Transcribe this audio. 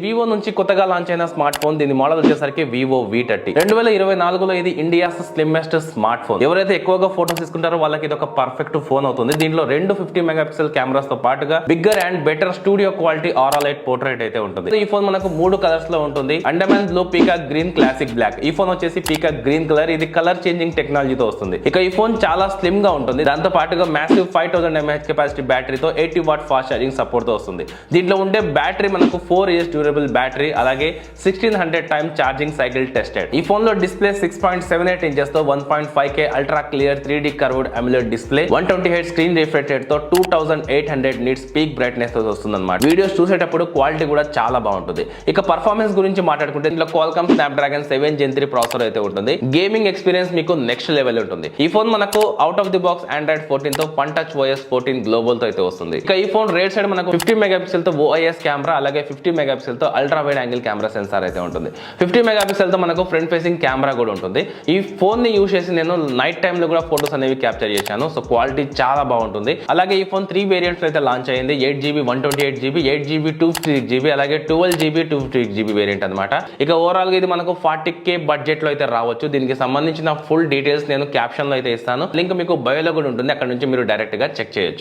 Vivo నుంచి కొత్తగా launch అయిన స్మార్ట్ ఫోన్. దీని మోడల్ వచ్చేసరికి వివో V30. 2024లో ఇది ఇండియాస్ స్లిమ్మెస్ట్ స్మార్ట్ ఫోన్. ఎవరైతే ఎక్కువగా ఫోటోస్ తీసుకుంటారో వాళ్ళకి ఇది ఒక పర్ఫెక్ట్ ఫోన్ అవుతుంది. దీంట్లో రెండు 50 మెగాపిక్సెల్ కెమెరాస్ తో పాటుగా bigger and better studio quality aura light portrait అయితే ఉంటుంది. ఈ ఫోన్ మనకు 3 కలర్స్ లో ఉంటుంది. Andaman blue, peacock green, classic black. ఈ ఫోన్ వచ్చేసి పీకాక్ గ్రీన్ కలర్. ఇది కలర్ చేంజింగ్ టెక్నాలజీతో వస్తుంది. ఇక ఈ ఫోన్ చాలా స్లిమ్ గా ఉంటుంది. దాంతో పాటుగా మ్యాసివ్ 5000 mAh కెపాసిటీ బ్యాటరీతో 80 వాట్ ఫాస్ట్ ఛార్జింగ్ సపోర్ట్ తో వస్తుంది. దీంట్లో ఉండే బ్యాటరీ మనకు 4 years డ్యూరబుల్ బ్యాటరీ, అలాగే 1600 టైమ్ ఛార్జింగ్ సైకిల్ టెస్టెడ్. ఈ ఫోన్ లో డిస్ప్లే 6.78 ఇంచెస్ తో 1.5K ultra clear 3D curved AMOLED display, 120Hz screen refresh rate తో 2800 నిట్స్ పీక్ బ్రైట్నెస్ తో వస్తుందన్నమాట. వీడియోస్ చూసేటప్పుడు క్వాలిటీ కూడా చాలా బాగుంటుంది. ఇక పర్ఫార్మెన్స్ గురించి మాట్లాడుకుంటే దీంట్లో Qualcomm Snapdragon 7 Gen 3 ప్రాసెసర్ అయితే ఉంటుంది. గేమింగ్ ఎక్స్పీరియన్స్ మీకు నెక్స్ట్ లెవెల్ ఉంటుంది. ఈ ఫోన్ మనకు out of the box Android 14 తో పంటచ్ OS 14 గ్లోబల్ తో అయితే వస్తుంది. ఇక ఈ ఫోన్ రేట్ సైడ్ మనకు 50 మెగాపిక్సెల్ తో OIS కెమెరా, అలాగే 50 మెగాపిక్సెల్ తో ultra wide angle camera censor అయితే ఉంటుంది. 50 మెగాపిక్సెల్ తో మనకు ఫ్రంట్ ఫేసింగ్ కెమెరా కూడా ఉంటుంది. ఈ ఫోన్ ని యూజ్ చేసి నేను నైట్ టైమ్ లో కూడా ఫోటోస్ అనేవి క్యాప్చర్ చేశాను. సో క్వాలిటీ చాలా బాగుంటుంది. అలాగే ఈ ఫోన్ 3 వేరియంట్స్ అయితే లాంచ్ అయింది. 8GB 128GB, 8GB 256GB, అలాగే 12GB 256GB వేరియంట్ అనమాట. ఇక ఓవరాల్ గా ఇది మనకు 40K బడ్జెట్ లో అయితే రావచ్చు. దీనికి సంబంధించిన ఫుల్ డీటెయిల్స్ నేను క్యాప్షన్ లో అయితే ఇస్తాను. లింక్ మీకు బయోలో కూడా ఉంటుంది. అక్కడ నుంచి మీరు డైరెక్ట్ గా చెక్ చేయొచ్చు.